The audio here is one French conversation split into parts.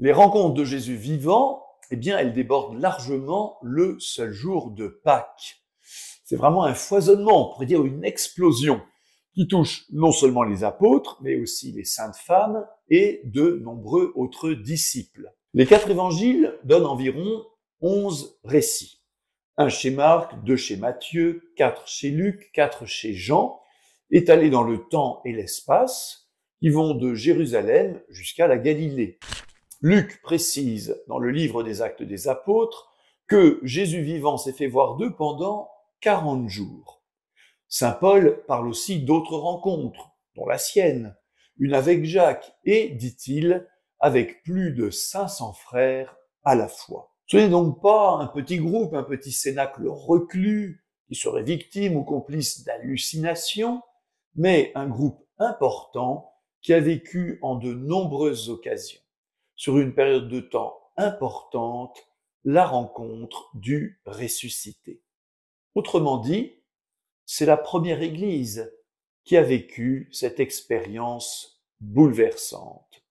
Les rencontres de Jésus vivant, eh bien, elles débordent largement le seul jour de Pâques. C'est vraiment un foisonnement, on pourrait dire une explosion, qui touche non seulement les apôtres, mais aussi les saintes femmes et de nombreux autres disciples. Les 4 évangiles donnent environ 11 récits. Un chez Marc, 2 chez Matthieu, 4 chez Luc, 4 chez Jean, étalés dans le temps et l'espace, qui vont de Jérusalem jusqu'à la Galilée. Luc précise dans le livre des Actes des Apôtres que Jésus vivant s'est fait voir d'eux pendant 40 jours. Saint Paul parle aussi d'autres rencontres, dont la sienne, une avec Jacques et, dit-il, avec plus de 500 frères à la fois. Ce n'est donc pas un petit groupe, un petit cénacle reclus qui serait victime ou complice d'hallucinations, mais un groupe important qui a vécu en de nombreuses occasions, sur une période de temps importante, la rencontre du ressuscité. Autrement dit, c'est la première Église qui a vécu cette expérience bouleversante.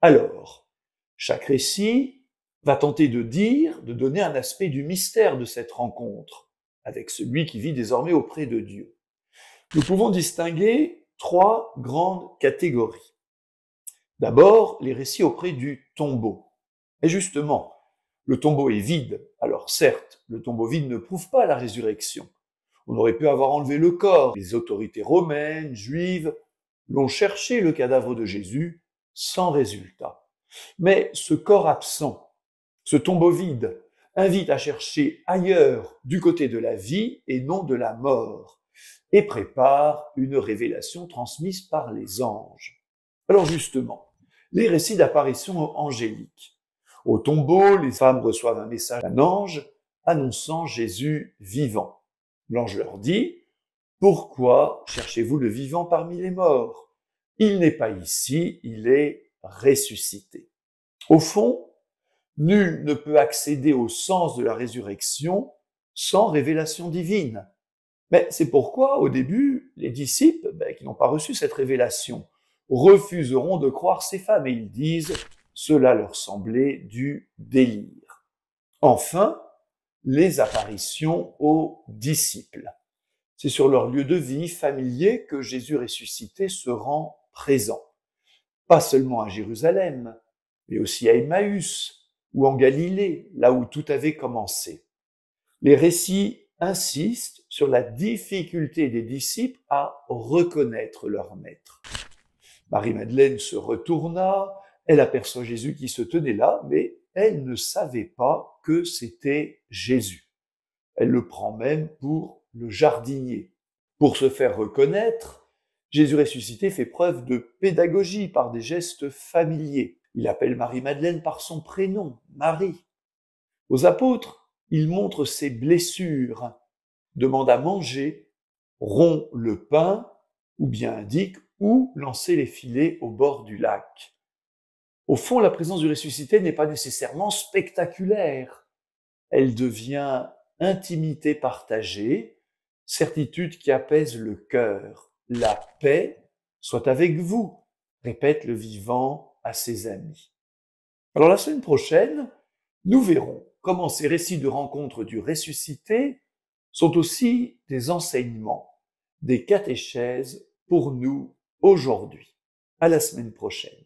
Alors, chaque récit va tenter de donner un aspect du mystère de cette rencontre avec celui qui vit désormais auprès de Dieu. Nous pouvons distinguer 3 grandes catégories. D'abord, les récits auprès du tombeau. Et justement, le tombeau est vide. Alors certes, le tombeau vide ne prouve pas la résurrection. On aurait pu avoir enlevé le corps. Les autorités romaines, juives, l'ont cherché le cadavre de Jésus sans résultat. Mais ce corps absent, ce tombeau vide, invite à chercher ailleurs, du côté de la vie et non de la mort, et prépare une révélation transmise par les anges. Alors justement, les récits d'apparition angélique. Au tombeau, les femmes reçoivent un message d'un ange annonçant Jésus vivant. L'ange leur dit « Pourquoi cherchez-vous le vivant parmi les morts? Il n'est pas ici, il est ressuscité. » Au fond, nul ne peut accéder au sens de la résurrection sans révélation divine. Mais c'est pourquoi, au début, les disciples, qui n'ont pas reçu cette révélation, refuseront de croire ces femmes et ils disent « cela leur semblait du délire ». Enfin, les apparitions aux disciples. C'est sur leur lieu de vie familier que Jésus ressuscité se rend présent. Pas seulement à Jérusalem, mais aussi à Emmaüs ou en Galilée, là où tout avait commencé. Les récits insistent sur la difficulté des disciples à reconnaître leur maître. Marie-Madeleine se retourna, elle aperçoit Jésus qui se tenait là, mais elle ne savait pas que c'était Jésus. Elle le prend même pour le jardinier. Pour se faire reconnaître, Jésus ressuscité fait preuve de pédagogie par des gestes familiers. Il appelle Marie-Madeleine par son prénom, Marie. Aux apôtres, il montre ses blessures, demande à manger, rompt le pain, ou bien indique où lancer les filets au bord du lac. Au fond, la présence du ressuscité n'est pas nécessairement spectaculaire. Elle devient intimité partagée, certitude qui apaise le cœur. La paix soit avec vous, répète le vivant à ses amis. Alors la semaine prochaine, nous verrons comment ces récits de rencontres du ressuscité sont aussi des enseignements, des catéchèses pour nous aujourd'hui. À la semaine prochaine.